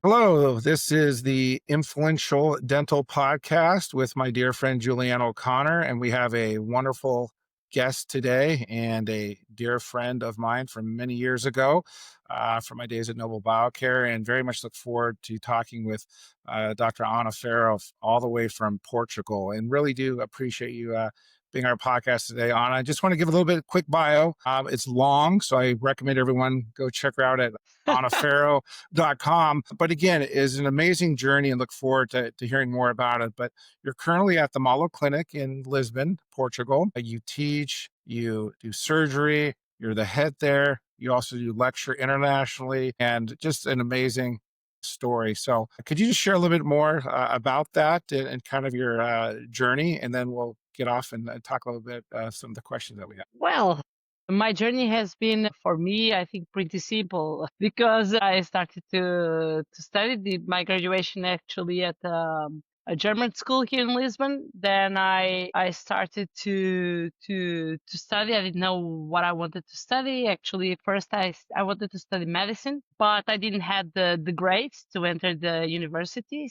Hello, this is the Influential Dental Podcast with my dear friend Julieanne O'Connor, and we have a wonderful guest today and a dear friend of mine from many years ago, from my days at Noble Biocare, and very much look forward to talking with Dr. Anna Ferro all the way from Portugal, and really do appreciate you being our podcast today. Anna, I just want to give a little bit quick bio. It's long, so I recommend everyone go check her out at annaferro.com. But again, it is an amazing journey and look forward to hearing more about it. But you're currently at the Malo Clinic in Lisbon, Portugal. You teach, you do surgery, you're the head there. You also do lecture internationally, and just an amazing story. So could you just share a little bit more about that and kind of your journey, and then we'll get off and talk a little bit some of the questions that we have. Well, my journey has been for me, I think, pretty simple because I started to study my graduation actually at a German school here in Lisbon. Then I started to study. I didn't know what I wanted to study. Actually, first I wanted to study medicine, but I didn't have the grades to enter the university.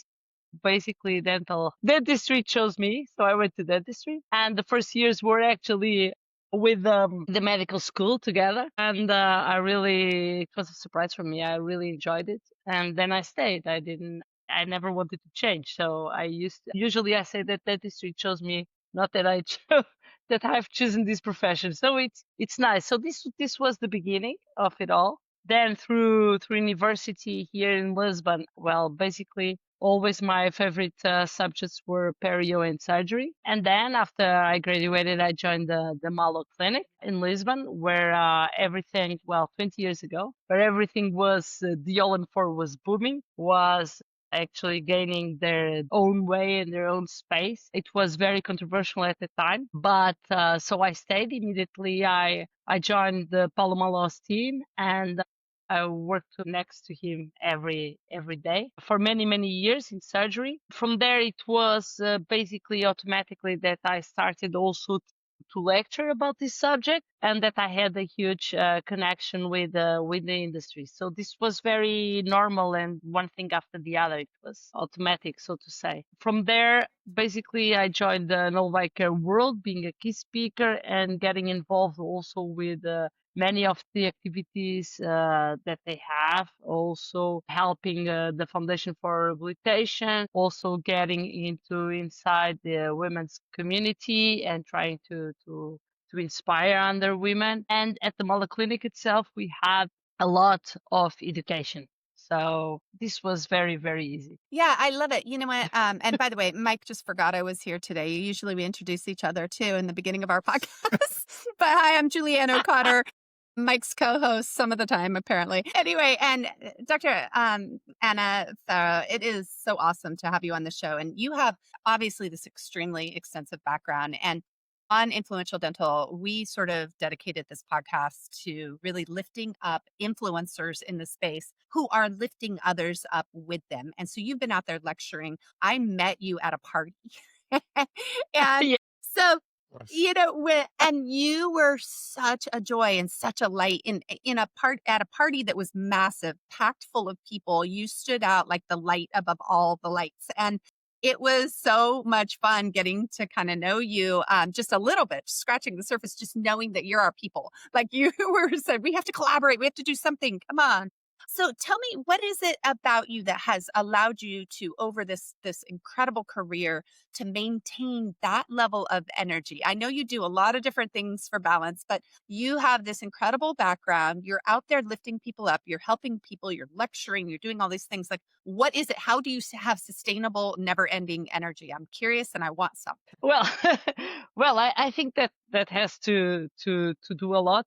Basically, dentistry chose me, so I went to dentistry. And the first years were actually with the medical school together, and it was a surprise for me. I really enjoyed it, and then I stayed. I never wanted to change. So usually I say that dentistry chose me, not that I chose that I've chosen this profession. So it's nice. So this was the beginning of it all. Then through university here in Lisbon, well, basically always my favorite subjects were perio and surgery. And then after I graduated, I joined the Malo Clinic in Lisbon, where everything, well, 20 years ago, where everything was, the All-in-4 was booming, was actually gaining their own way and their own space. It was very controversial at the time, but so I stayed immediately. I joined the Paulo Malo's team, and I worked next to him every day for many years in surgery. From there, it was basically automatically that I started also to lecture about this subject, and that I had a huge connection with the industry. So this was very normal, and one thing after the other, it was automatic, so to say. From there, basically, I joined the Noble Care world, being a key speaker and getting involved also with many of the activities that they have, also helping the Foundation for Rehabilitation, also getting inside the women's community and trying to inspire other women. And at the Malo Clinic itself, we had a lot of education. So this was very easy. Yeah, I love it. You know what? And by the way, Mike just forgot I was here today. Usually we introduce each other too in the beginning of our podcast. But hi, I'm Julieanne O'Connor, Mike's co-host some of the time, apparently. Anyway, and Dr. Anna Ferro, it is so awesome to have you on the show. And you have obviously this extremely extensive background. And on Influential Dental, we sort of dedicated this podcast to really lifting up influencers in the space who are lifting others up with them. And so you've been out there lecturing. I met you at a party. And Yeah. so, and you were such a joy and such a light at a party that was massive, packed full of people. You stood out like the light above all the lights. And it was so much fun getting to kind of know you just a little bit, scratching the surface, just knowing that you're our people. Like you were said, we have to collaborate. We have to do something. Come on. So tell me, what is it about you that has allowed you to, over this incredible career, to maintain that level of energy? I know you do a lot of different things for balance, but you have this incredible background. You're out there lifting people up. You're helping people. You're lecturing. You're doing all these things. Like, what is it? How do you have sustainable, never-ending energy? I'm curious, and I want some. Well, well, I think that has to do a lot.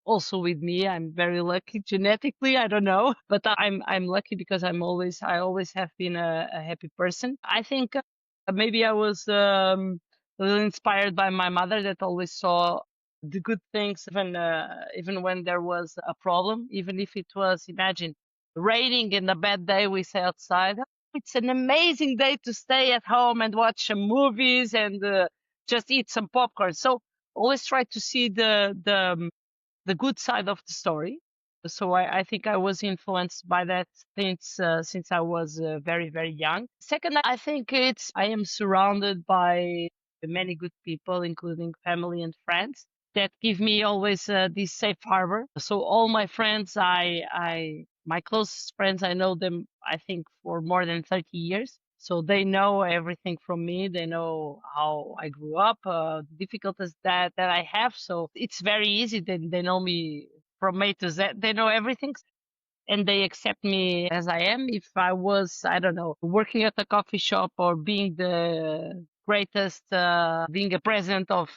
Also with me, I'm very lucky genetically. I don't know, but I'm lucky because I always have been a happy person. I think maybe I was a little inspired by my mother that always saw the good things, even when there was a problem, even if it was, imagine, raining and a bad day, we say outside, "Oh, it's an amazing day to stay at home and watch some movies and just eat some popcorn." So always try to see the good side of the story. So I think I was influenced by that since I was very, very young. Second, I think I am surrounded by many good people, including family and friends, that give me always this safe harbor. So all my friends, my closest friends, I know them, I think, for more than 30 years. So they know everything from me. They know how I grew up, the difficulties that I have. So it's very easy. They know me from A to Z. They know everything and they accept me as I am. If I was, I don't know, working at a coffee shop or being the greatest, being a president of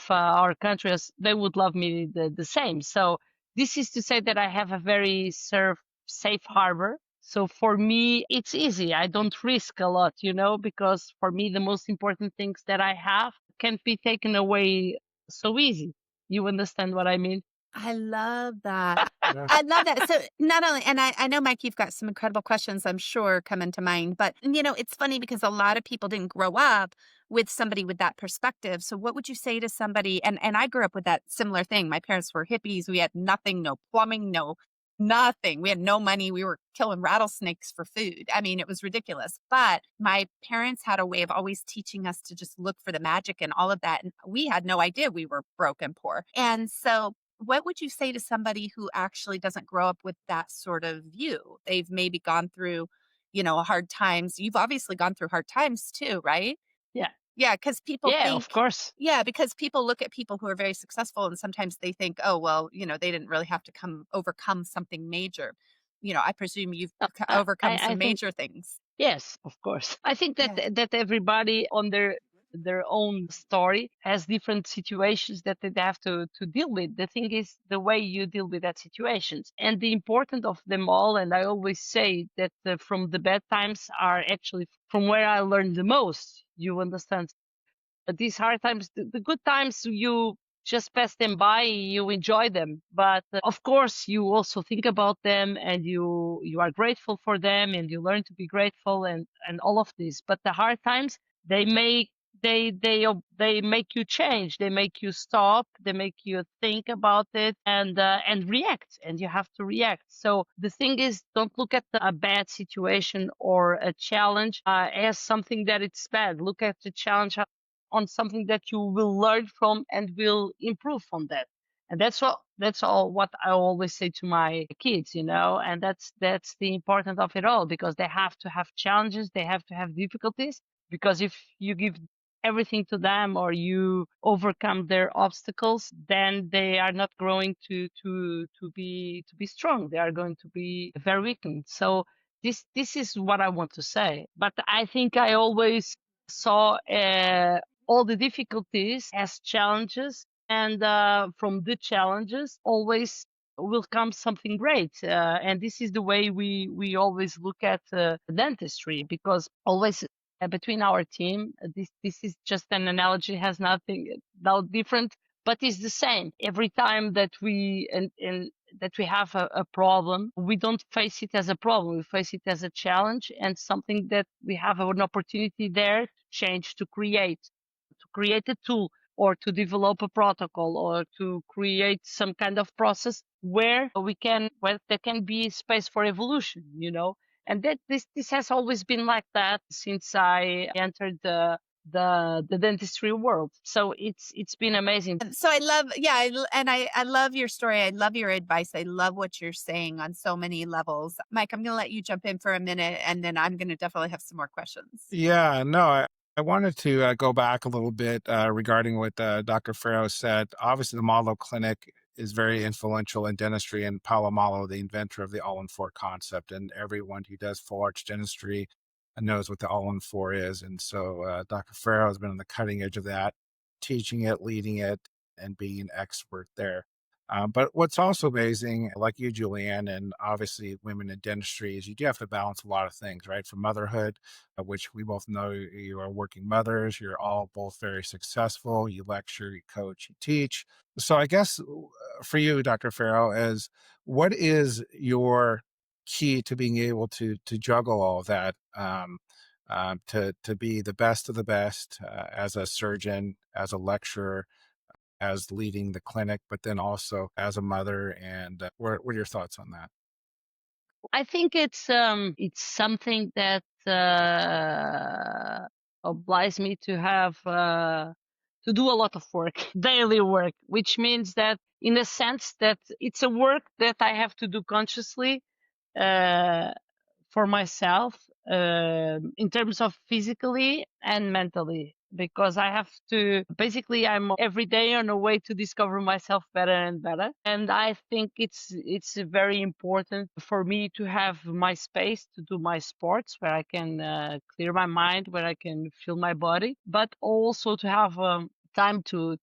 our countries, they would love me the same. So this is to say that I have a very safe harbor. So for me, it's easy. I don't risk a lot, because for me, the most important things that I have can't be taken away so easy. You understand what I mean? I love that. Yeah. I love that. So not only, and I know, Mike, you've got some incredible questions, I'm sure, coming to mind, but it's funny because a lot of people didn't grow up with somebody with that perspective. So what would you say to somebody? And I grew up with that similar thing. My parents were hippies. We had nothing, no plumbing, no nothing. We had no money. We were killing rattlesnakes for food. I mean, it was ridiculous. But my parents had a way of always teaching us to just look for the magic and all of that. And we had no idea we were broke and poor. And so what would you say to somebody who actually doesn't grow up with that sort of view? They've maybe gone through, hard times. You've obviously gone through hard times too, right? Yeah. Yeah, because people Yeah, think, of course. yeah, because people look at people who are very successful and sometimes they think, oh, well, they didn't really have to overcome something major. I presume you've No, overcome I some think major things. yes, of course. I think that Yeah. that everybody on their own story has different situations that they have to deal with. The thing is the way you deal with that situations and the importance of them all. And I always say that from the bad times are actually from where I learned the most. You understand? These hard times, the good times, you just pass them by, you enjoy them. But of course, you also think about them and you are grateful for them and you learn to be grateful and all of this. But the hard times, they make they make you change. They make you stop. They make you think about it and react. And you have to react. So the thing is, don't look at a bad situation or a challenge as something that it's bad. Look at the challenge on something that you will learn from and will improve from that. And that's all what I always say to my kids, and that's the importance of it all, because they have to have challenges, they have to have difficulties, because if you give everything to them or you overcome their obstacles, then they are not growing to be strong. They are going to be very weakened. So this is what I want to say. But I think I always saw all the difficulties as challenges, and from the challenges always will come something great. And this is the way we always look at dentistry, because always between our team, this is just an analogy, has nothing no different, but it's the same. Every time that and that we have a problem, we don't face it as a problem. We face it as a challenge and something that we have an opportunity there to change, to create a tool or to develop a protocol or to create some kind of process where there can be space for evolution, and that this has always been like that since I entered the dentistry world. So it's been amazing. So I love, yeah, I love your story. I love your advice. I love what you're saying on so many levels. Mike, I'm going to let you jump in for a minute, and then I'm going to definitely have some more questions. Yeah, no, I wanted to go back a little bit regarding what Dr. Ferro said. Obviously, the Malo Clinic is very influential in dentistry, and Malo, the inventor of the all-in-four concept, and everyone who does full arch dentistry knows what the all-in-four is. And so Dr. Ferro has been on the cutting edge of that, teaching it, leading it, and being an expert there. But what's also amazing, like you, Julieanne, and obviously women in dentistry, is you do have to balance a lot of things, right? From motherhood, which we both know you are working mothers. You're all both very successful. You lecture, you coach, you teach. So I guess for you, Dr. Farrow, is what is your key to being able to juggle all of that, to be the best of the best as a surgeon, as a lecturer, as leading the clinic, but then also as a mother. And what are your thoughts on that? I think it's something that obliges me to have to do a lot of work, daily work, which means that in a sense that it's a work that I have to do consciously uh, for myself in terms of physically and mentally, because I have to basically I'm every day on a way to discover myself better and better. And I think it's very important for me to have my space to do my sports where I can clear my mind, where I can feel my body, but also to have time to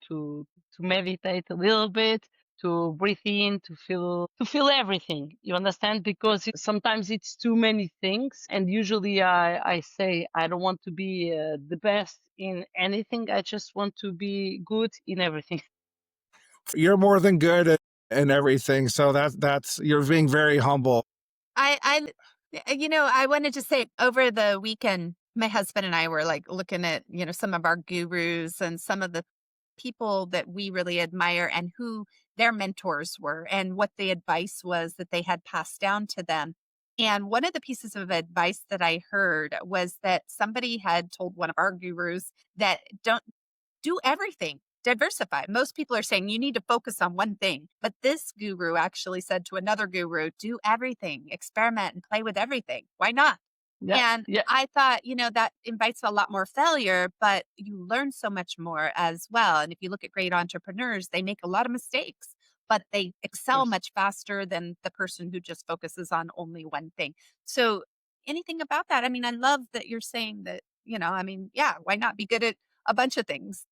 meditate a little bit, to breathe in, to feel everything. You understand? Because sometimes it's too many things, and usually I say I don't want to be the best in anything. I just want to be good in everything. You're more than good at everything. So that's you're being very humble. I wanted to say over the weekend, my husband and I were like looking at, some of our gurus and some of the people that we really admire and who their mentors were and what the advice was that they had passed down to them. And one of the pieces of advice that I heard was that somebody had told one of our gurus that don't do everything, diversify. Most people are saying you need to focus on one thing, but this guru actually said to another guru, do everything, experiment and play with everything. Why not? Yeah, And yeah, I thought, that invites a lot more failure, but you learn so much more as well. And if you look at great entrepreneurs, they make a lot of mistakes, but they of excel course. much faster than the person who just focuses on only one thing. So, anything about that? I mean, I love that you're saying that, yeah, why not be good at a bunch of things?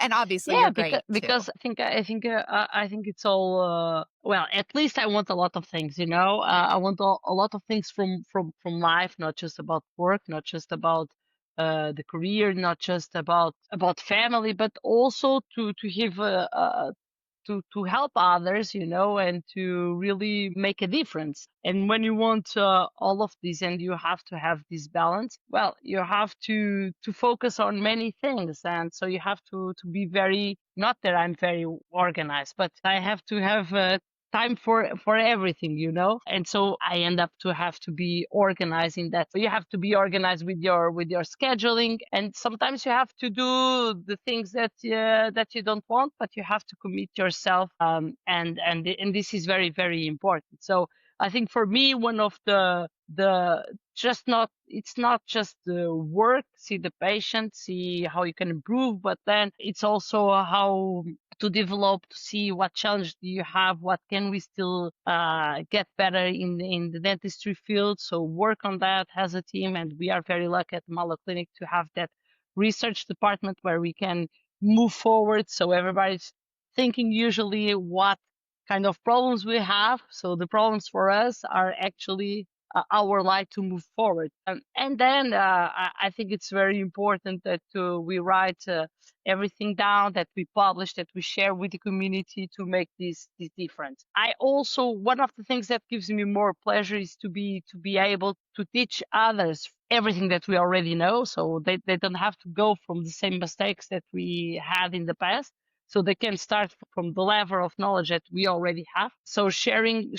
And obviously Yeah, you're because great too. because I think it's all well. At least I want a lot of things, you know. I want a lot of things from life, not just about work, not just about the career, not just about family, but also to have to help others, you know, and to really make a difference. And when you want all of this, and you have to have this balance, well, you have to focus on many things, and so you have to be very, not that I'm very organized, but I have to have time for everything, you know. And so I end up to have to be organized in that. So you have to be organized with your scheduling, and sometimes you have to do the things that you don't want, but you have to commit yourself, and this is very, very important. So I think for me, one of the just not it's not just the work, see the patient, see how you can improve, but then it's also how to develop, to see what challenge do you have, what can we still get better in the dentistry field. So work on that as a team, and we are very lucky at Malo Clinic to have that research department where we can move forward. So everybody's thinking usually what kind of problems we have. So the problems for us are actually our light to move forward. And then I think it's very important that we write everything down, that we publish, that we share with the community to make this difference. I also, one of the things that gives me more pleasure is to be able to teach others everything that we already know, so they don't have to go from the same mistakes that we had in the past, so they can start from the level of knowledge that we already have. So sharing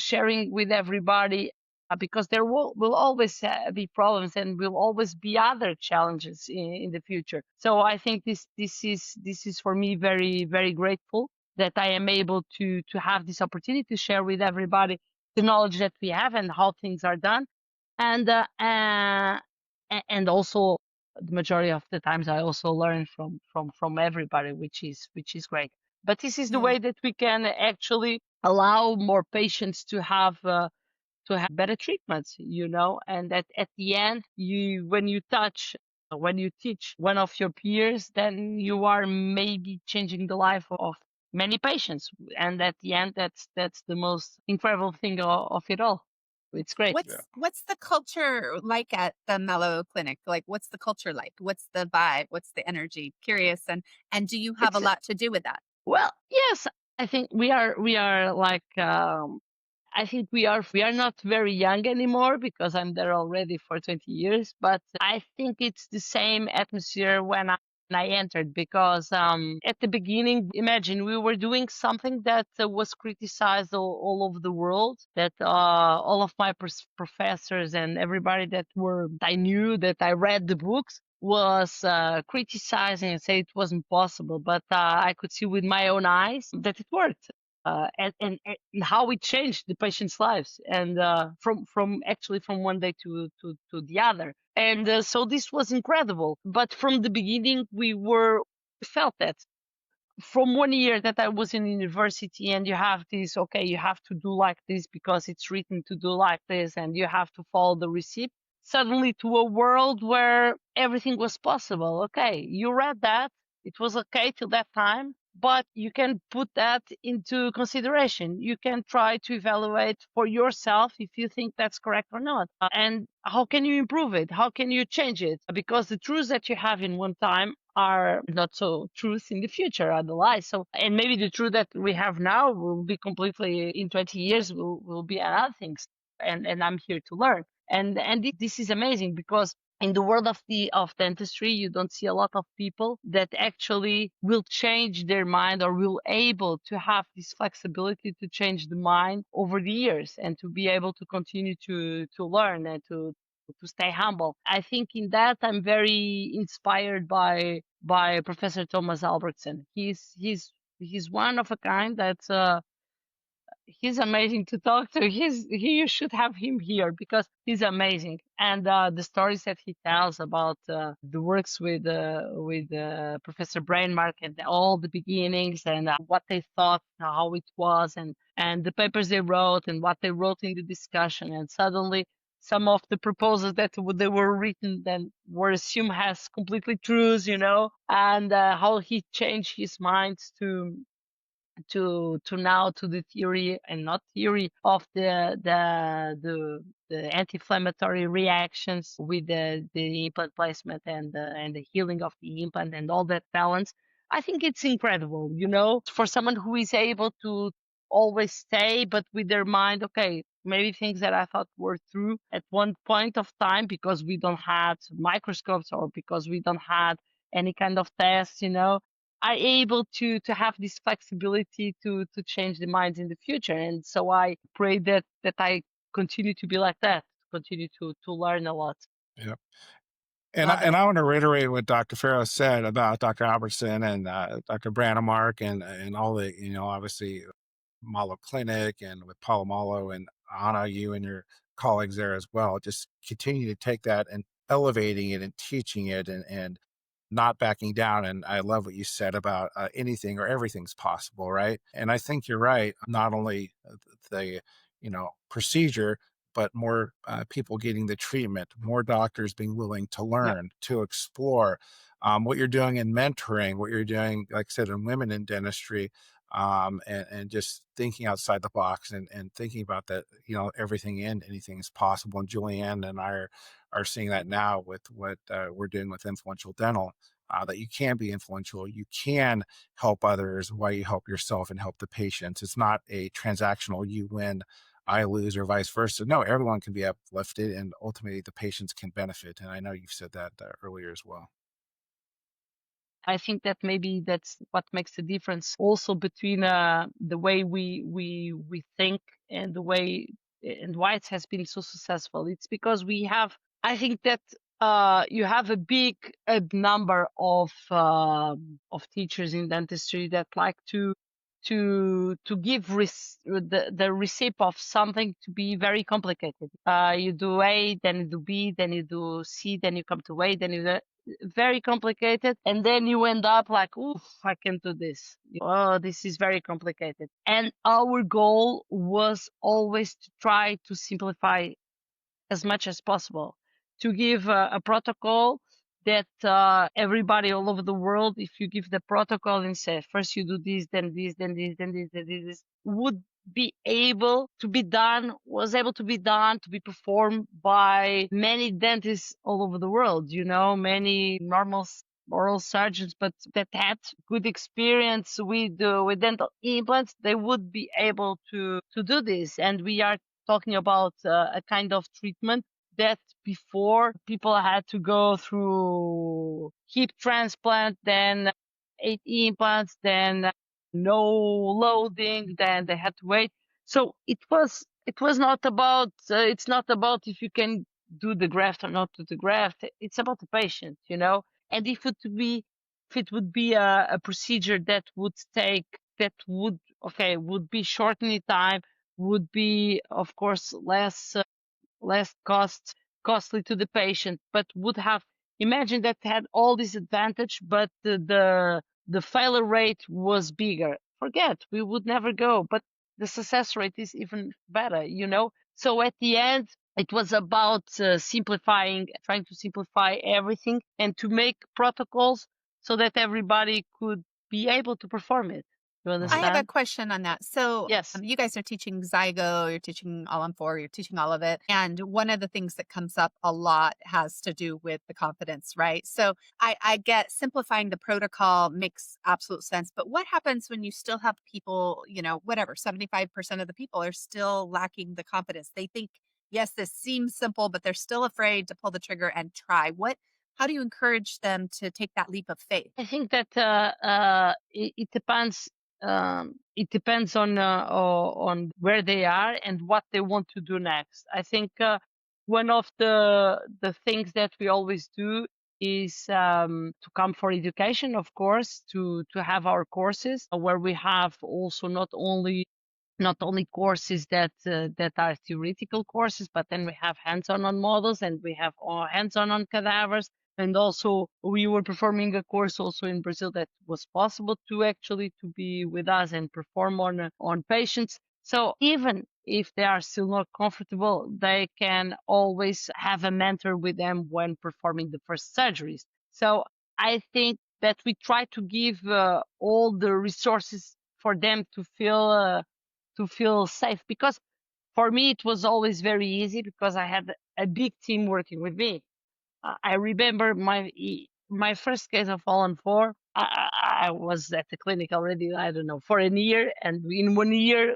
with everybody, because there will always be problems, and will always be other challenges in the future. So I think this is for me very, very grateful that I am able to have this opportunity to share with everybody the knowledge that we have and how things are done. And also the majority of the times I also learn from everybody, which is great. But this is the Yeah. way that we can actually allow more patients to have better treatments, you know. And at the end, when you teach one of your peers, then you are maybe changing the life of many patients. And at the end, that's the most incredible thing of it all. It's great. Yeah. What's the culture like at the Mellow Clinic? Like, what's the culture like? What's the vibe? What's the energy? Curious, and do you have a It's lot to do with that? Well, yes, I think we are like I think we are not very young anymore, because I'm there already for 20 years, but I think it's the same atmosphere when and I entered because at the beginning, imagine we were doing something that was criticized all over the world, that all of my professors and everybody I knew, that I read the books, was criticizing and say it wasn't possible. But I could see with my own eyes that it worked. And how it changed the patient's lives, and from actually from one day to the other. And so this was incredible. But from the beginning, we felt that from 1 year that I was in university, and you have this, okay, you have to do like this because it's written to do like this, and you have to follow the receipt, suddenly to a world where everything was possible. Okay, you read that, it was okay till that time, but you can put that into consideration. You can try to evaluate for yourself if you think that's correct or not. And how can you improve it? How can you change it? Because the truths that you have in one time are not so truth in the future, are the lies. So, and maybe the truth that we have now will be completely, in 20 years will be other things. And I'm here to learn. And this is amazing, because in the world of dentistry, you don't see a lot of people that actually will change their mind, or will able to have this flexibility to change the mind over the years, and to be able to continue to learn, and to stay humble. I think in that I'm very inspired by Professor Thomas Albertson. He's one of a kind. He's amazing to talk to. You should have him here, because he's amazing. And the stories that he tells about the works with Professor Brainmark, and all the beginnings, and what they thought, how it was, and the papers they wrote, and what they wrote in the discussion, and suddenly some of the proposals that they were written then were assumed as completely truths, and how he changed his mind to now to the theory, and not theory, of the anti-inflammatory reactions with the implant placement, and the healing of the implant, and all that balance. I think it's incredible, for someone who is able to always stay, but with their mind, okay, maybe things that I thought were true at one point of time, because we don't have microscopes, or because we don't have any kind of tests, are able to have this flexibility to change the minds in the future. And so I pray that I continue to be like that, continue to learn a lot. Yeah. And Love it. I want to reiterate what Dr. Ferro said about Dr. Albertson and Dr. Brandemark, and all the, obviously Malo Clinic, and with Paulo Malo and Anna, you and your colleagues there as well. Just continue to take that and elevating it and teaching it, and not backing down. And I love what you said about anything or everything's possible, right? And I think you're right. Not only the procedure, but more people getting the treatment, more doctors being willing to learn, to explore. What you're doing in mentoring, what you're doing, like I said, in women in dentistry, and just thinking outside the box, and thinking about that, everything and anything is possible. And Julieanne and I are seeing that now with what we're doing with Influential Dental, that you can be influential, you can help others while you help yourself and help the patients. It's not a transactional, you win, I lose, or vice versa. No, everyone can be uplifted, and ultimately the patients can benefit. And I know you've said that earlier as well. I think that maybe that's what makes the difference also between the way we think, and the way, and why it has been so successful. It's because I think that you have a big number of teachers in dentistry that like to give the recipe of something to be very complicated. You do A, then you do B, then you do C, then you come to A, then you do very complicated, and then you end up like, oof, I can do this. Oh, this is very complicated. And our goal was always to try to simplify as much as possible, to give a protocol that everybody all over the world, if you give the protocol and say, first you do this, then this, then this, then this, then this, would be able to be done, was able to be done, to be performed by many dentists all over the world, many normal oral surgeons, but that had good experience with dental implants, they would be able to do this. And we are talking about a kind of treatment that before people had to go through hip transplant, then 8 implants, then no loading, then they had to wait. So it was not about it's not about if you can do the graft or not do the graft. It's about the patient, And if it would be a procedure that would be shortened in time, would be of course less costly to the patient, but would have imagine that had all this advantage, but the failure rate was bigger. Forget, we would never go. But the success rate is even better. So at the end, it was about trying to simplify everything and to make protocols so that everybody could be able to perform it. You Right. I have a understand? question on that. So, Yes. you guys are teaching Zygo, you're teaching All on Four, you're teaching all of it. And one of the things that comes up a lot has to do with the confidence, right? So, I get simplifying the protocol makes absolute sense. But what happens when you still have people, whatever, 75% of the people are still lacking the confidence? They think, yes, this seems simple, but they're still afraid to pull the trigger and try. How do you encourage them to take that leap of faith? I think that it depends. It depends on where they are and what they want to do next. I think one of the things that we always do is to come for education, of course, to have our courses where we have also not only courses that are theoretical courses, but then we have hands-on on models, and we have hands-on on cadavers. And also we were performing a course also in Brazil that was possible to actually to be with us and perform on patients. So even if they are still not comfortable, they can always have a mentor with them when performing the first surgeries. So I think that we try to give all the resources for them to feel safe, because for me it was always very easy because I had a big team working with me. I remember my first case of All on Four. I was at the clinic already, I don't know, for a year, and in 1 year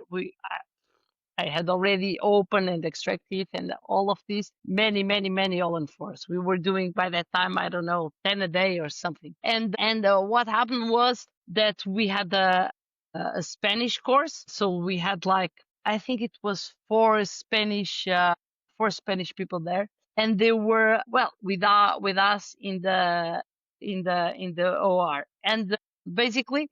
I had already opened and extract teeth and all of these, many all on fours. We were doing by that time, I don't know, 10 a day or something. And what happened was that we had a Spanish course. So we had I think it was four Spanish people there. And they were, well, with us in the OR. And basically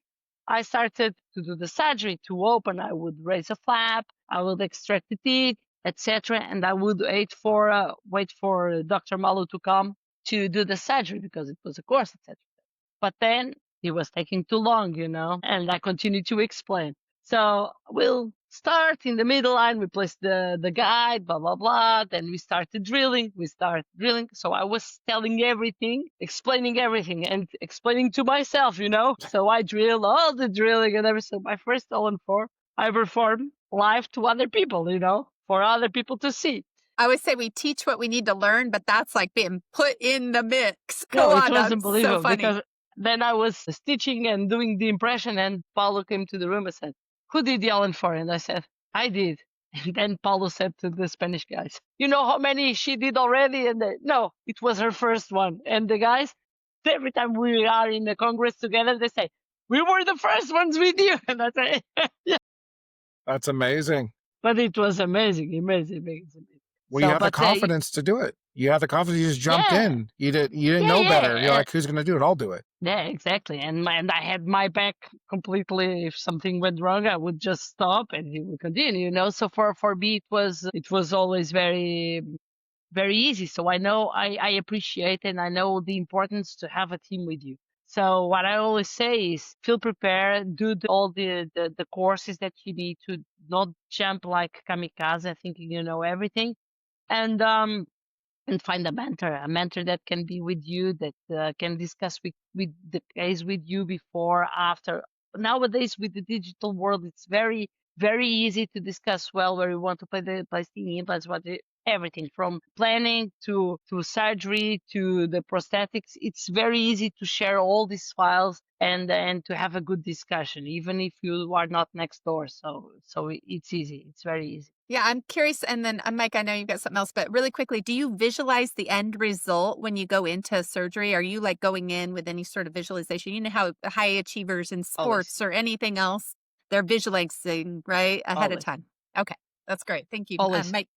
I started to do the surgery to open. I would raise a flap, I would extract the teeth, etc., and I would wait for Dr. Malo to come to do the surgery because it was a course, etc. But then he was taking too long, and I continued to explain. So we'll start in the middle line. We place the guide, blah, blah, blah. Then we started drilling. So I was telling everything, explaining everything, and explaining to myself. So I drill all the drilling and everything. My first All on Four, I perform live to other people, for other people to see. I always say we teach what we need to learn, but that's like being put in the mix. No, Go it on. was That's so unbelievable funny. because then I was stitching and doing the impression, and Paulo came to the room and said, "Who did the All on Four?" And I said, "I did." And then Paulo said to the Spanish guys, "You know how many she did already?" And no, it was her first one. And the guys, every time we are in the Congress together, they say, "We were the first ones with you." And I say, "Yeah." That's amazing. But it was amazing. Well, you So, have the but confidence to do it. You have the confidence. You just jumped yeah, in. You didn't know yeah, better. You're yeah. like, who's going to do it? I'll do it. Yeah, exactly. And I had my back completely. If something went wrong, I would just stop and he would continue. So for me, it was always very, very easy. So I know I appreciate and I know the importance to have a team with you. So what I always say is feel prepared, do all the courses that you need to not jump like kamikaze, thinking you know everything. And find a mentor that can be with you, that can discuss with the case with you before, after. Nowadays, with the digital world, it's very, very easy to discuss well where you want to place the implants, everything from planning to surgery to the prosthetics. It's very easy to share all these files and to have a good discussion, even if you are not next door. So it's easy. It's very easy. Yeah, I'm curious. And then, Mike, I know you've got something else, but really quickly, do you visualize the end result when you go into surgery? Are you like going in with any sort of visualization? You know how high achievers in Always, sports or anything else, they're visualizing right ahead of always, time. Okay, that's great. Thank you, always. Mike.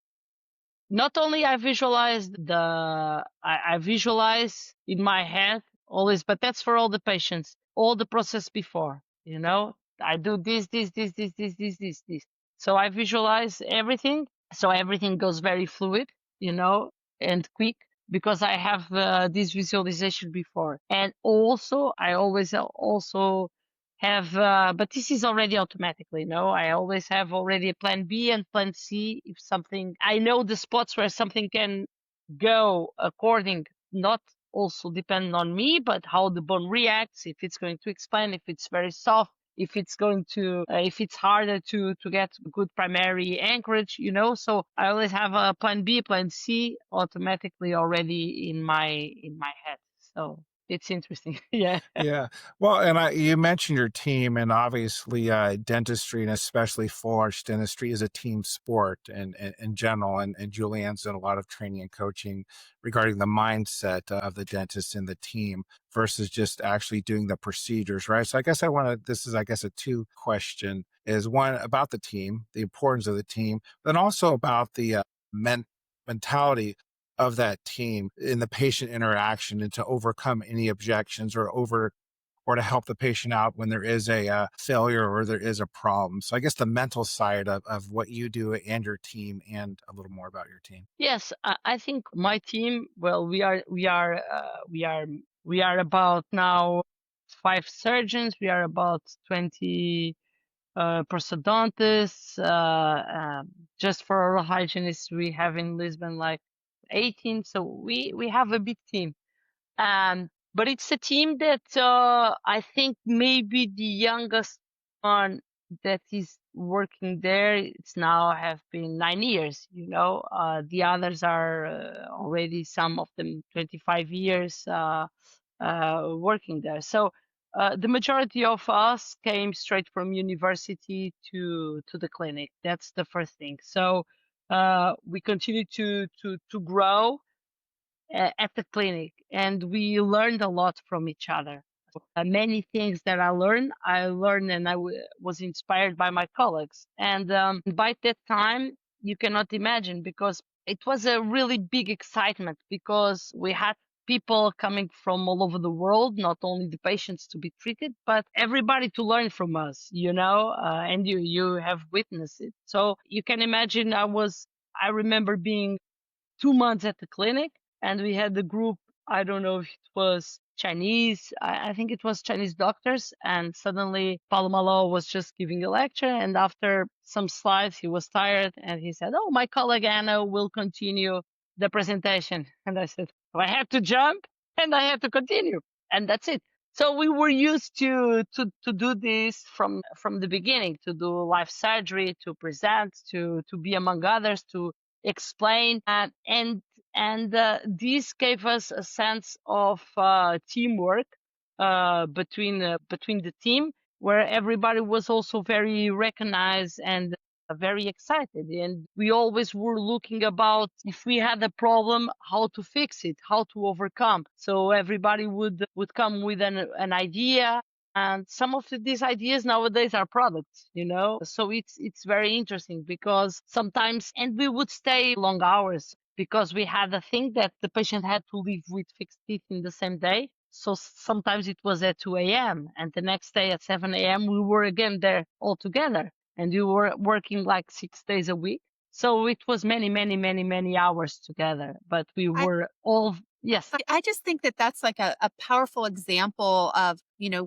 Not only I visualize I visualize in my head always, but that's for all the patients, all the process before, I do this. So I visualize everything. So everything goes very fluid, you know, and quick because I have this visualization before. And also, I always also have, but this is already automatically, I always have already a plan B and plan C. If something, I know the spots where something can go according, not also depend on me, but how the bone reacts, if it's going to expand, if it's very soft, if it's going to, if it's harder to get good primary anchorage, so I always have a plan B, plan C automatically already in my head. So it's interesting. Yeah. Yeah. Well, and you mentioned your team, and obviously, dentistry and especially full arch dentistry is a team sport and in general. And Julianne's done a lot of training and coaching regarding the mindset of the dentist and the team versus just actually doing the procedures, right? So I guess this is, I guess, a two question is one about the team, the importance of the team, but also about the mentality of that team in the patient interaction and to overcome any objections or to help the patient out when there is a failure or there is a problem. So I guess the mental side of what you do and your team and a little more about your team. Yes, I think my team. Well, we are about now 5 surgeons. We are about 20 prosthodontists. Just for oral hygienists, we have in Lisbon like 18. So we have a big team. But it's a team that I think maybe the youngest one that is working there, it's now have been 9 years, the others are already, some of them 25 years working there. So the majority of us came straight from university to the clinic. That's the first thing. So we continue to grow at the clinic, and we learned a lot from each other. Many things that I learned, and I was inspired by my colleagues. And by that time, you cannot imagine, because it was a really big excitement, because we had people coming from all over the world, not only the patients to be treated, but everybody to learn from us, and you have witnessed it. So you can imagine, I remember being 2 months at the clinic, and we had the group. I don't know if it was Chinese. I think it was Chinese doctors. And suddenly Malo was just giving a lecture. And after some slides, he was tired and he said, "Oh, my colleague Anna will continue the presentation." And I said, "Well, I have to jump and I have to continue." And that's it. So we were used to do this from the beginning, to do live surgery, to present, to be among others, to explain, and this gave us a sense of teamwork between the team, where everybody was also very recognized and very excited, and we always were looking about, if we had a problem, how to fix it, how to overcome. So everybody would come with an idea, and some of these ideas nowadays are products, So it's very interesting, because sometimes, and we would stay long hours, because we had a thing that the patient had to leave with fixed teeth in the same day. So sometimes it was at 2 a.m. and the next day at 7 a.m. we were again there all together, and we were working like 6 days a week. So it was many, many, many, many hours together, but we were all, yes. I just think that that's like a powerful example of,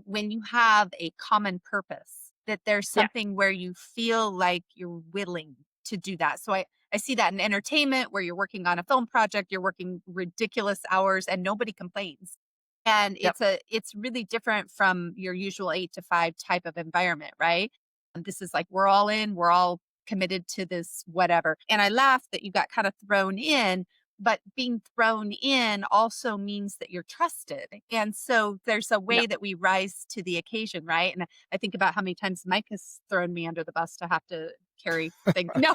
when you have a common purpose, that there's Yeah. something where you feel like you're willing to do that. So I see that in entertainment, where you're working on a film project, you're working ridiculous hours and nobody complains. And Yep. it's really different from your usual 8 to 5 type of environment, right? And this is like, we're all in, we're all committed to this, whatever. And I laugh that you got kind of thrown in, but being thrown in also means that you're trusted. And so there's a way Yep. that we rise to the occasion, right? And I think about how many times Mike has thrown me under the bus to have to carry things. No,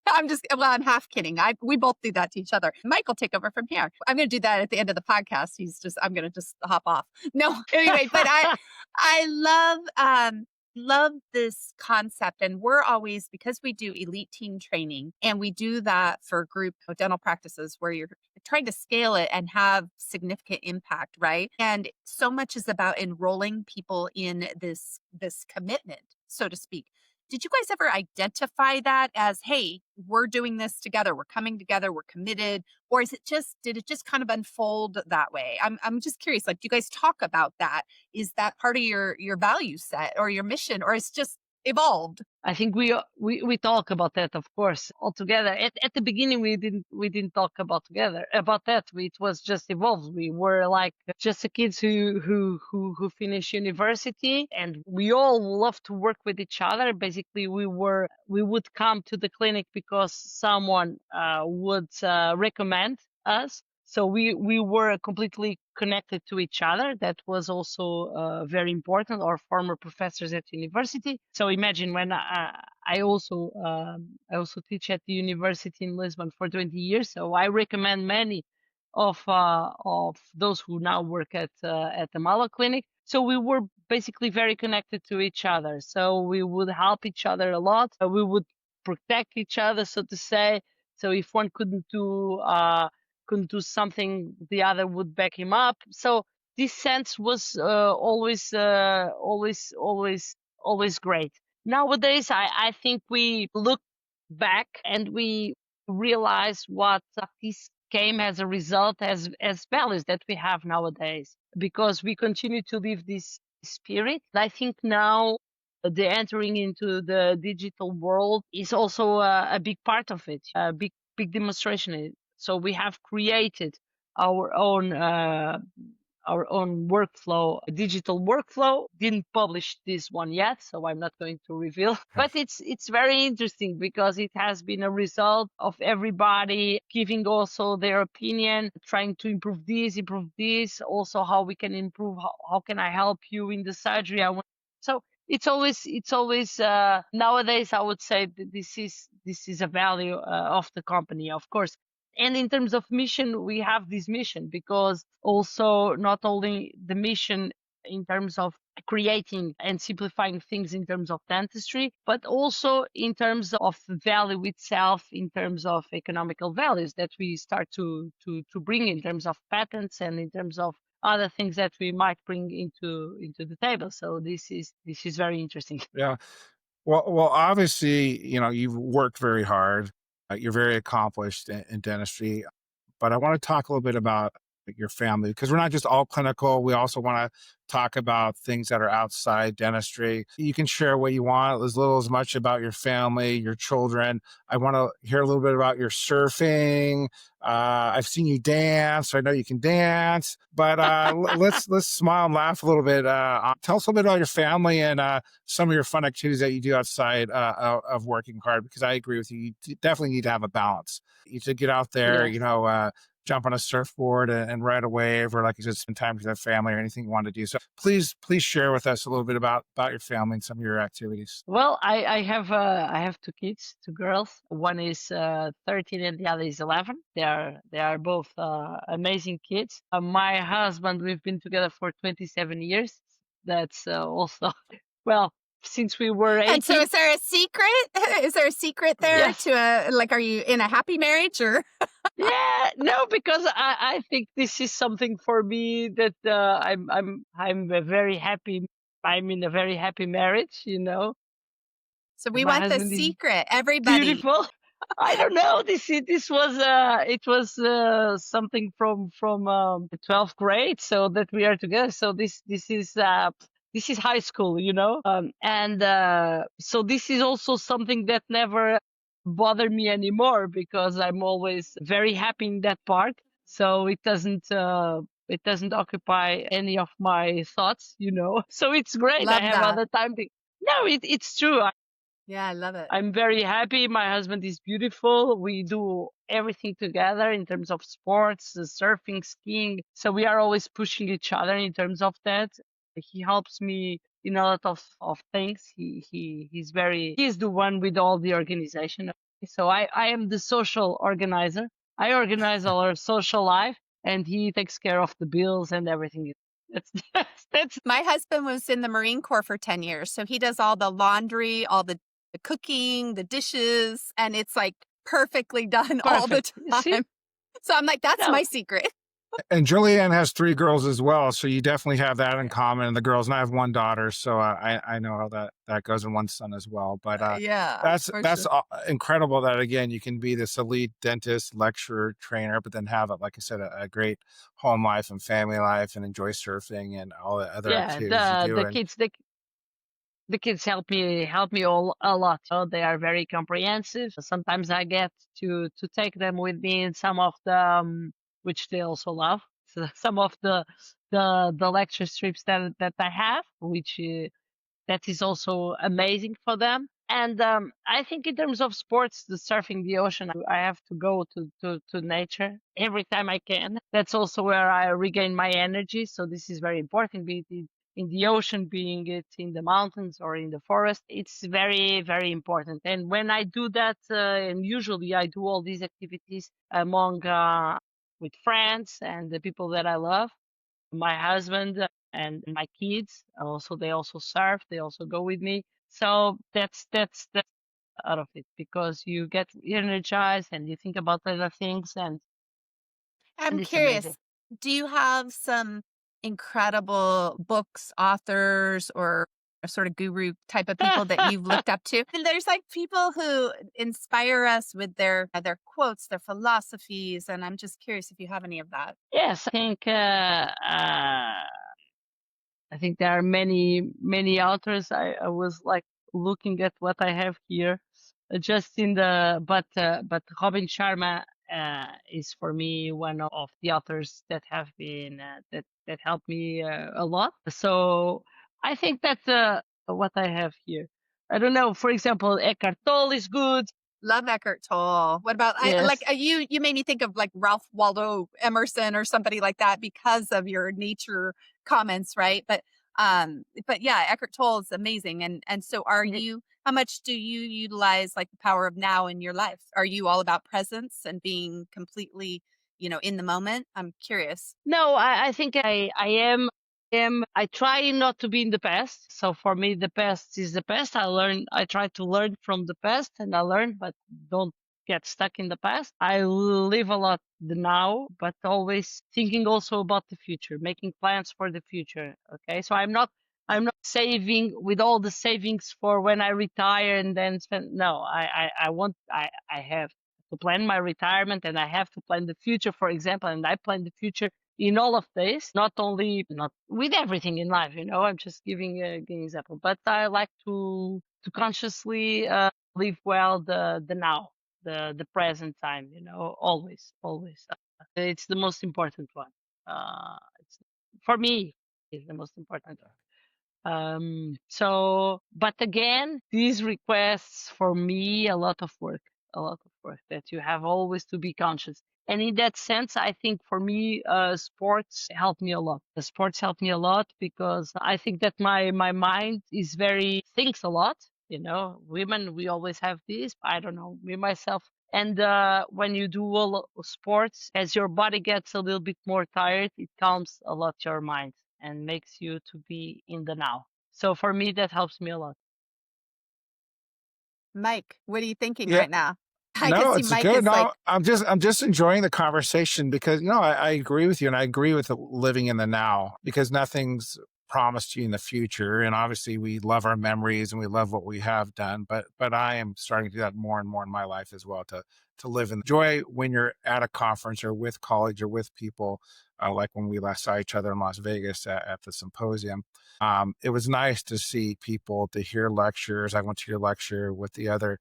I'm half kidding. We both do that to each other. Mike will take over from here. I'm going to do that at the end of the podcast. I'm going to just hop off. No, anyway, but I love this concept. And we're always, because we do elite team training and we do that for group dental practices where you're trying to scale it and have significant impact, right? And so much is about enrolling people in this commitment, so to speak. Did you guys ever identify that as, hey, we're doing this together, we're coming together, we're committed? Or did it just kind of unfold that way? I'm just curious, like, do you guys talk about that? Is that part of your value set or your mission, or it's just evolved? I think we talk about that, of course, all together. At the beginning, we didn't talk about that. It was just evolved. We were like just the kids who finish university, and we all love to work with each other. Basically, we would come to the clinic because someone would recommend us. So we were completely connected to each other. That was also very important. Our former professors at university. So imagine when I also teach at the university in Lisbon for 20 years. So I recommend many of those who now work at the Malo Clinic. So we were basically very connected to each other. So we would help each other a lot. We would protect each other, so to say. So if one couldn't do something, the other would back him up. So this sense was always great. Nowadays, I think we look back and we realize what this came as a result as values that we have nowadays, because we continue to live this spirit. I think now the entering into the digital world is also a big part of it, a big demonstration. So we have created our own workflow, digital workflow. Didn't publish this one yet, so I'm not going to reveal. But it's very interesting because it has been a result of everybody giving also their opinion, trying to improve this, also how we can improve, how can I help you in the surgery. So it's always nowadays I would say that this is a value of the company, of course. And in terms of mission, we have this mission because also not only the mission in terms of creating and simplifying things in terms of dentistry, but also in terms of value itself, in terms of economical values that we start to bring in terms of patents and in terms of other things that we might bring into the table. So this is very interesting. Yeah. Well, obviously, you've worked very hard. You're very accomplished in dentistry. But I want to talk a little bit about your family, because we're not just all clinical. We also want to talk about things that are outside dentistry. You can share what you want, as little as much about your family, your children. I want to hear a little bit about your surfing. I've seen you dance, so I know you can dance. But let's smile and laugh a little bit. Tell us a little bit about your family and some of your fun activities that you do outside of working hard, because I agree with you. You definitely need to have a balance. You should get out there, Yes. jump on a surfboard and ride a wave, or like you said, spend time with your family or anything you want to do. So please share with us a little bit about your family and some of your activities. Well, I have two kids, two girls. One is 13 and the other is 11. They are both amazing kids. My husband, we've been together for 27 years. That's also well, since we were 18. And so is there a secret? Is there a secret there Yes. are you in a happy marriage or? Yeah, no, because I think this is something for me that I'm a very happy. I'm in a very happy marriage, So we My want the husband is secret, everybody. beautiful. I don't know. This was it was something from the 12th grade, so that we are together. So this is high school, and so this is also something that never bothered me anymore because I'm always very happy in that part. So it doesn't occupy any of my thoughts, So it's great. I Love have that. other time. No, it's true. Yeah, I love it. I'm very happy. My husband is beautiful. We do everything together in terms of sports, surfing, skiing. So we are always pushing each other in terms of that. He helps me in a lot of things. He's the one with all the organization. So I am the social organizer. I organize our social life, and he takes care of the bills and everything. That's My husband was in the Marine Corps for 10 years. So he does all the laundry, all the cooking, the dishes, and it's like perfectly done all the perfect. You see? time. So I'm like, that's No, my secret. And Julianne has 3 girls as well, so you definitely have that in common, and the girls, and I have 1 daughter, so I know how that goes, and 1 son as well, but, Yeah, for that's sure. incredible that, again, you can be this elite dentist, lecturer, trainer, but then have, like I said, a great home life and family life and enjoy surfing and all the other yeah. activities you do, The and kids, the kids help me all a lot. So they are very comprehensive. Sometimes I get to take them with me in some of the which they also love. So some of the lecture strips that I have, which that is also amazing for them. And I think in terms of sports, the surfing the ocean, I have to go to nature every time I can. That's also where I regain my energy. So this is very important, be it in the ocean, being it in the mountains or in the forest. It's very, very important. And when I do that, and usually I do all these activities among with friends and the people that I love, my husband and my kids also, they also surf, they also go with me. So that's out of it, because you get energized and you think about other things, I'm and it's amazing. curious, do you have some incredible books, authors, or a sort of guru type of people that you've looked up to? And there's like people who inspire us with their quotes, their philosophies, and I'm just curious if you have any of that. Yes, I think there are many authors. I was like looking at what I have here, just in the but Robin Sharma is for me one of the authors that have been that helped me a lot. So I think that what I have here. I don't know. For example, Eckhart Tolle is good. Love Eckhart Tolle. What about I like Yes. you? You made me think of like Ralph Waldo Emerson or somebody like that because of your nature comments, right? But yeah, Eckhart Tolle is amazing. And so, are you? How much do you utilize like the power of now in your life? Are you all about presence and being completely, in the moment? I'm curious. No, I think I try not to be in the past. So for me, the past is the past. I try to learn from the past, and I learn, but don't get stuck in the past. I live a lot the now, but always thinking also about the future, making plans for the future. Okay. So I'm not saving with all the savings for when I retire and then spend. No, I have to plan my retirement, and I have to plan the future, for example, and I plan the future in all of this, not with everything in life, I'm just giving an example, but I like to consciously live well the now, the present time, always. It's the most important one. It's for me, is the most important. But again, these requests for me a lot of work that you have always to be conscious. And in that sense, I think for me, sports help me a lot. The sports help me a lot because I think that my mind is thinks a lot. Women, we always have this. I don't know, me myself. And when you do all sports, as your body gets a little bit more tired, it calms a lot your mind and makes you to be in the now. So for me, that helps me a lot. Mike, what are you thinking yeah. right now? I can No, see it's Mike good. is like, No, I'm just enjoying the conversation because I agree with you, and I agree with living in the now because nothing's promised you in the future. And obviously, we love our memories and we love what we have done. But I am starting to do that more and more in my life as well to live in joy when you're at a conference or with college or with people. Like when we last saw each other in Las Vegas at the symposium, it was nice to see people, to hear lectures. I went to your lecture with the other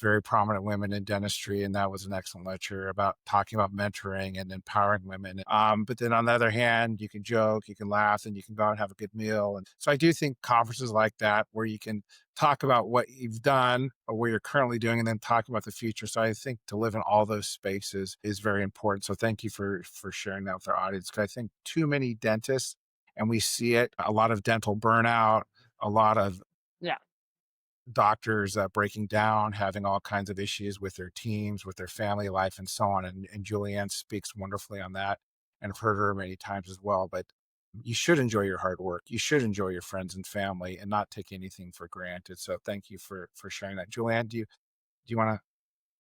very prominent women in dentistry, and that was an excellent lecture about talking about mentoring and empowering women. But then on the other hand, you can joke, you can laugh, and you can go out and have a good meal. And so I do think conferences like that, where you can talk about what you've done or what you're currently doing, and then talk about the future. So I think to live in all those spaces is very important. So thank you for sharing that with our audience, because I think too many dentists, and we see it, a lot of dental burnout, a lot of Yeah. doctors breaking down, having all kinds of issues with their teams, with their family life, and so on. And Julianne speaks wonderfully on that, and I've heard her many times as well. But you should enjoy your hard work. You should enjoy your friends and family, and not take anything for granted. So thank you for sharing that. Julianne, do you want to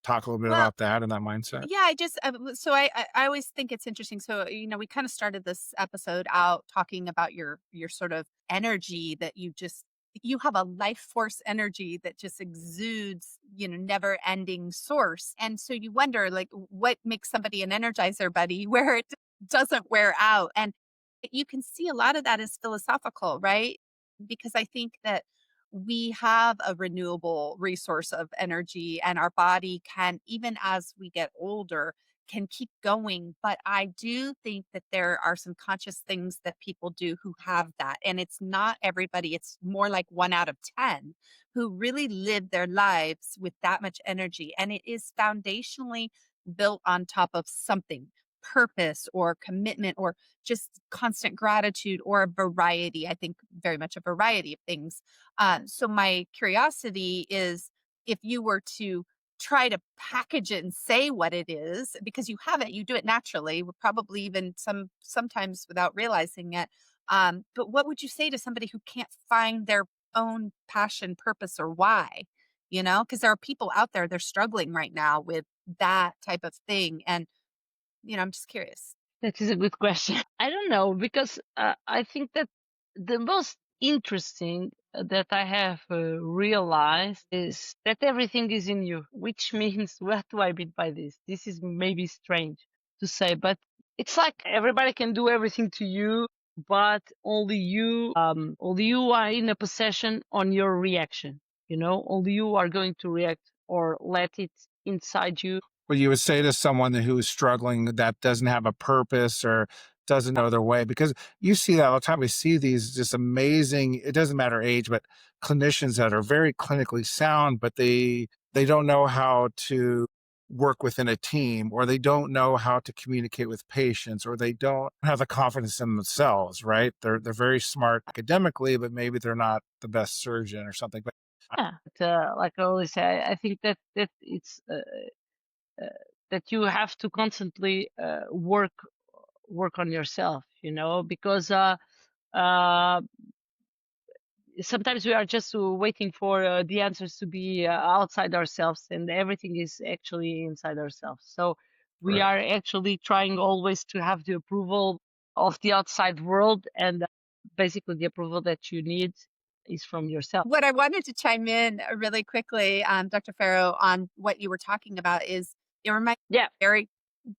talk a little bit Well, about that and that mindset? yeah, I just so I always think it's interesting. So we kind of started this episode out talking about your sort of energy that you have a life force energy that just exudes, never ending source. And so you wonder like what makes somebody an energizer buddy where it doesn't wear out. And you can see a lot of that is philosophical, right? Because I think that we have a renewable resource of energy and our body can, even as we get older, can keep going. But I do think that there are some conscious things that people do who have that. And it's not everybody, it's more like 1 out of 10 who really live their lives with that much energy. And it is foundationally built on top of something, purpose or commitment or just constant gratitude or a variety. I think very much a variety of things. So my curiosity is if you were to try to package it and say what it is, because you have it, you do it naturally, probably even sometimes without realizing it. But what would you say to somebody who can't find their own passion, purpose, or why? Because there are people out there, they're struggling right now with that type of thing. And, I'm just curious. That is a good question. I don't know because I think that the most interesting that I have realized is that everything is in you, which means what do I mean by this? This is maybe strange to say, but it's like everybody can do everything to you, but only you are in a possession on your reaction. Only you are going to react or let it inside you. What you would say to someone who is struggling that doesn't have a purpose or doesn't know their way? Because you see that all the time. We see these just amazing, it doesn't matter age, but clinicians that are very clinically sound, but they don't know how to work within a team, or they don't know how to communicate with patients, or they don't have the confidence in themselves, right? They're very smart academically, but maybe they're not the best surgeon or something. But Yeah, but, like I always say, I think that it's uh, that you have to constantly work on yourself, because uh, sometimes we are just waiting for the answers to be outside ourselves, and everything is actually inside ourselves. So we right. are actually trying always to have the approval of the outside world, and basically the approval that you need is from yourself. What I wanted to chime in really quickly, Dr. Ferro, on what you were talking about is it reminds Yeah, very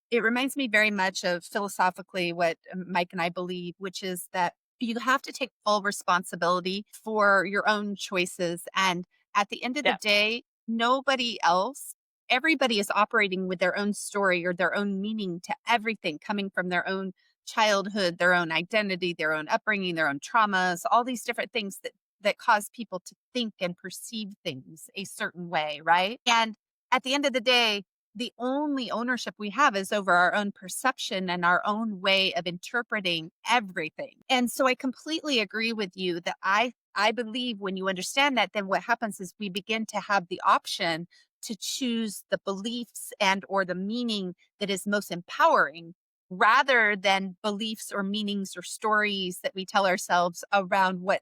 it reminds me very much of philosophically what Mike and I believe, which is that you have to take full responsibility for your own choices. And at the end of the yeah. day, nobody else, everybody is operating with their own story or their own meaning to everything coming from their own childhood, their own identity, their own upbringing, their own traumas, all these different things that cause people to think and perceive things a certain way, right? And at the end of the day, the only ownership we have is over our own perception and our own way of interpreting everything. And so I completely agree with you that I believe when you understand that, then what happens is we begin to have the option to choose the beliefs and or the meaning that is most empowering rather than beliefs or meanings or stories that we tell ourselves around what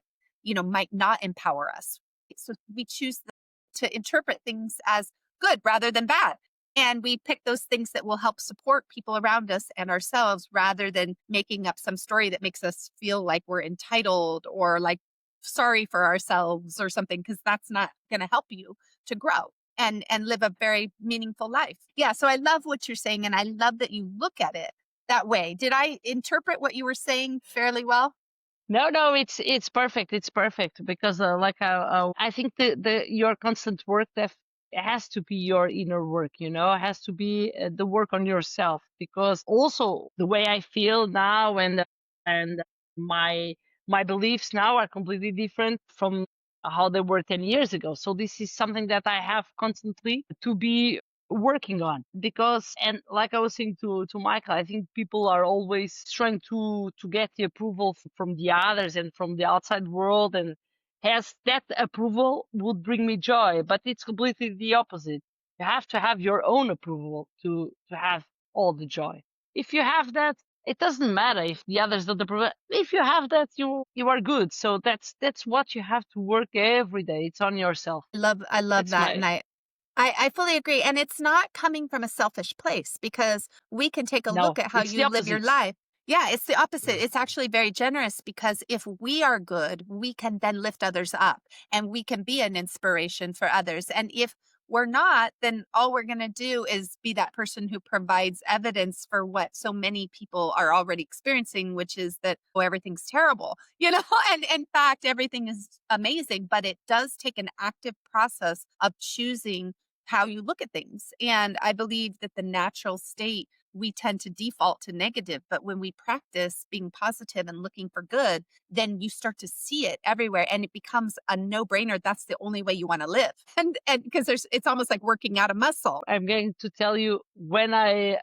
might not empower us. So we choose to interpret things as good rather than bad. And we pick those things that will help support people around us and ourselves rather than making up some story that makes us feel like we're entitled or like sorry for ourselves or something, because that's not going to help you to grow and live a very meaningful life. Yeah. So I love what you're saying. And I love that you look at it that way. Did I interpret what you were saying fairly well? No, it's perfect. It's perfect because I think the your constant work that has to be your inner work, it has to be the work on yourself, because also the way I feel now and my my beliefs now are completely different from how they were 10 years ago. So this is something that I have constantly to be working on, because, and like I was saying to Michael, I think people are always trying to get the approval from the others and from the outside world, and has that approval would bring me joy, but it's completely the opposite. You have to have your own approval to have all the joy. If you have that, it doesn't matter if the others don't approve. If you have that, you are good. So that's what you have to work every day. It's on yourself. I love That's that. my And I fully agree. And it's not coming from a selfish place because we can take a no. look at how It's the you live your opposite. life. Yeah, it's the opposite. Mm. It's actually very generous because if we are good, we can then lift others up and we can be an inspiration for others. And if we're not, then all we're going to do is be that person who provides evidence for what so many people are already experiencing, which is that, oh, everything's terrible, and in fact, everything is amazing, but it does take an active process of choosing how you look at things. And I believe that the natural state, we tend to default to negative. But when we practice being positive and looking for good, then you start to see it everywhere and it becomes a no brainer. That's the only way you want to live. And because it's almost like working out a muscle. I'm going to tell you when I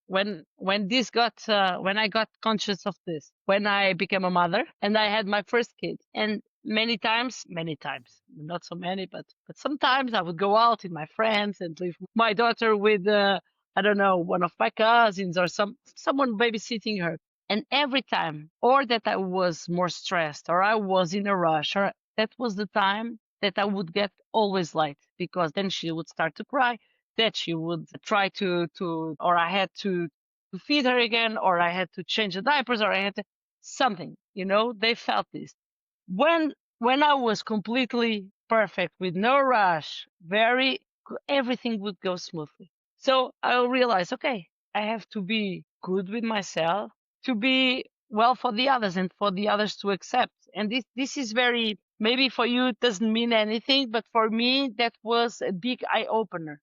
when I got conscious of this, when I became a mother and I had my first kid, and many times, not so many, but sometimes I would go out with my friends and leave my daughter with I don't know, one of my cousins or someone babysitting her. And every time, or that I was more stressed, or I was in a rush, or that was the time that I would get always late because then she would start to cry, that she would try or I had to feed her again, or I had to change the diapers, or I had to something, they felt this. When I was completely perfect with no rush, everything would go smoothly. So I'll realize, okay, I have to be good with myself to be well for the others and for the others to accept. And this is very, maybe for you it doesn't mean anything, but for me that was a big eye opener,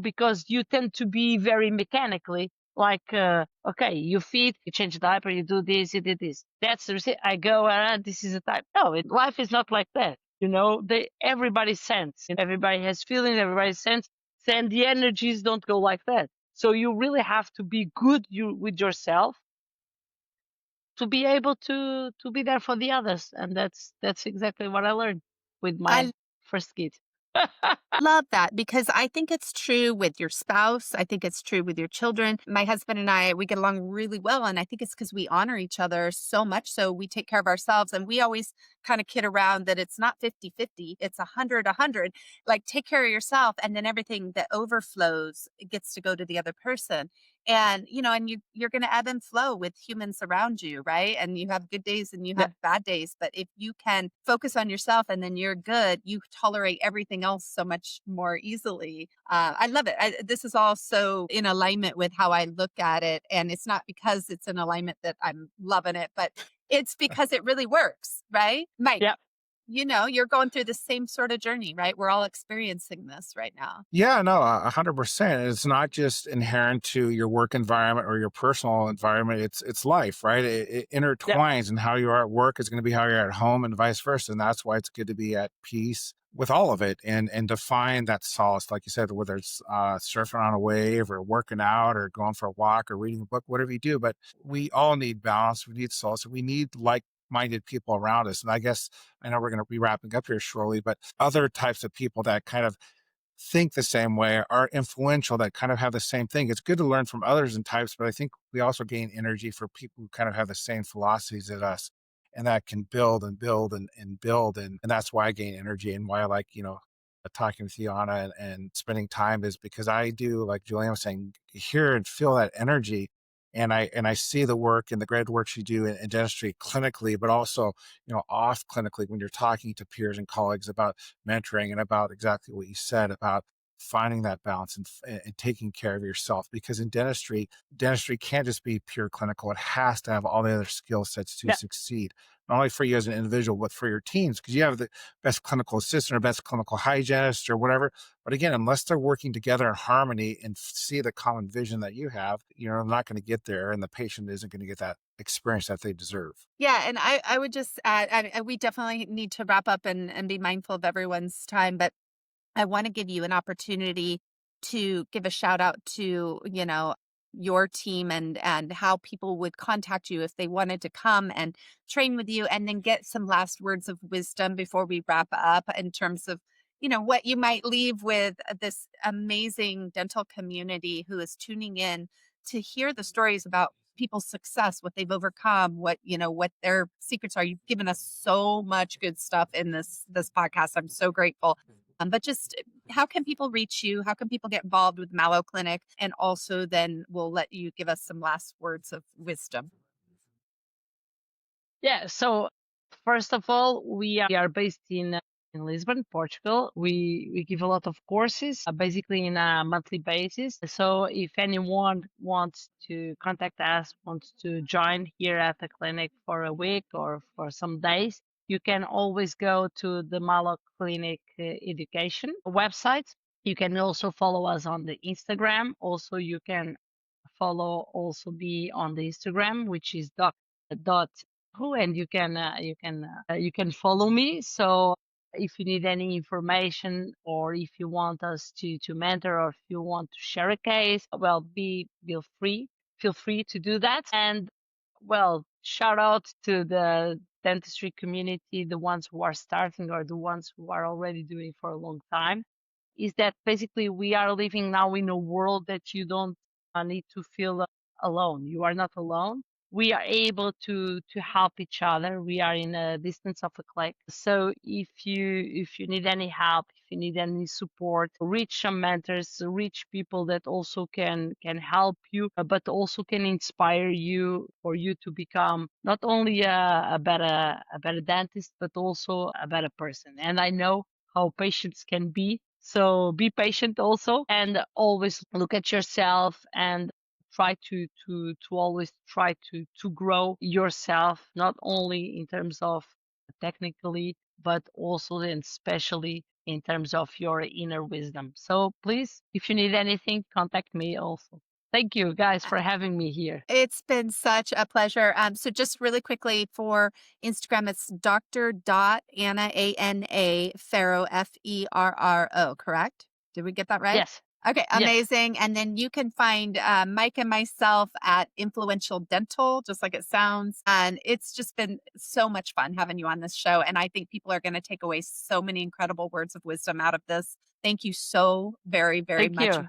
because you tend to be very mechanically like, okay, you feed, you change the diaper, you do this, you did this. That's the receipt. I go, this is a type. No, life is not like that. Everybody sense, everybody has feelings, everybody sense, and the energies don't go like that. So you really have to be good with yourself to be able to be there for the others. And that's exactly what I learned with I my first kid. love that because I think it's true with your spouse. I think it's true with your children. My husband and I, we get along really well. And I think it's because we honor each other so much. So we take care of ourselves. And we always kind of kid around that it's not 50-50, it's 100-100. Like take care of yourself. And then everything that overflows gets to go to the other person. And, and you're going to ebb and flow with humans around you, right? And you have good days and you Yeah, have bad days. But if you can focus on yourself and then you're good, you tolerate everything else so much more easily. I love it. This is all so in alignment with how I look at it. And it's not because it's in alignment that I'm loving it, but it's because it really works, right? Mike, yeah. you're going through the same sort of journey, right? We're all experiencing this right now. Yeah, no, 100%. It's not just inherent to your work environment or your personal environment. It's life, right? It Yeah. intertwines, and how you are at work is going to be how you're at home, and vice versa. And that's why it's good to be at peace with all of it, and to find that solace, like you said, whether it's surfing on a wave or working out or going for a walk or reading a book, whatever you do. But we all need balance. We need solace. We need like-minded people around us. And I guess I know we're going to be wrapping up here shortly, but other types of people that kind of think the same way, are influential, that kind of have the same thing. It's good to learn from others and types, but I think we also gain energy for people who kind of have the same philosophies as us, and that can build and build and build. And that's why I gain energy, and why I like, talking with you, Anna, and spending time, is because I do, like Julianne was saying, hear and feel that energy. And I see the work and the great work you do in dentistry clinically, but also, off clinically, when you're talking to peers and colleagues about mentoring, and about exactly what you said about finding that balance, and taking care of yourself. Because in dentistry can't just be pure clinical. It has to have all the other skill sets to Yeah. succeed, not only for you as an individual, but for your teams, because you have the best clinical assistant or best clinical hygienist or whatever. But again, unless they're working together in harmony and see the common vision that you have, you're not going to get there, and the patient isn't going to get that experience that they deserve. Yeah, and I would just add, we definitely need to wrap up and be mindful of everyone's time, but I want to give you an opportunity to give a shout out to, your team and how people would contact you if they wanted to come and train with you, and then get some last words of wisdom before we wrap up in terms of, what you might leave with this amazing dental community who is tuning in to hear the stories about people's success, what they've overcome, what their secrets are. You've given us so much good stuff in this podcast. I'm so grateful. But just how can people reach you? How can people get involved with Malo Clinic? And also then we'll let you give us some last words of wisdom. Yeah. So first of all, we are based in Lisbon, Portugal. We give a lot of courses, basically in a monthly basis. So if anyone wants to contact us, wants to join here at the clinic for a week or for some days, you can always go to the Malo Clinic education website. You can also follow us on the Instagram. Also, you can follow also me on the Instagram, which is dot who, and you can follow me. So if you need any information, or if you want us to mentor, or if you want to share a case, well, feel free to do that. And well, shout out to the dentistry community, the ones who are starting or the ones who are already doing for a long time. Is that basically we are living now in a world that you don't need to feel alone. You are not alone. We are able to help each other. We are in a distance of a click. So if you need any help, if you need any support, reach some mentors, reach people that also can help you, but also can inspire you, for you to become not only a better dentist, but also a better person. And I know how patients can be. So be patient also, and always look at yourself, and try to always try to grow yourself, not only in terms of technically, but also and especially in terms of your inner wisdom. So please, if you need anything, contact me also. Thank you guys for having me here. It's been such a pleasure. So just really quickly for Instagram, it's Dr. Anna, ANA, Ferro, FERRO, correct? Did we get that right? Yes. Okay, Yes. amazing. And then you can find Mike and myself at Influential Dental, just like it sounds. And it's just been so much fun having you on this show. And I think people are going to take away so many incredible words of wisdom out of this. Thank you so very, very Thank much. you.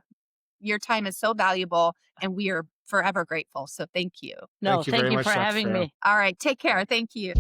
Your time is so valuable, and we are forever grateful. So thank you. No, Thank you thank very you much, for Dr. having Ferro. me. All right, take care. Thank you.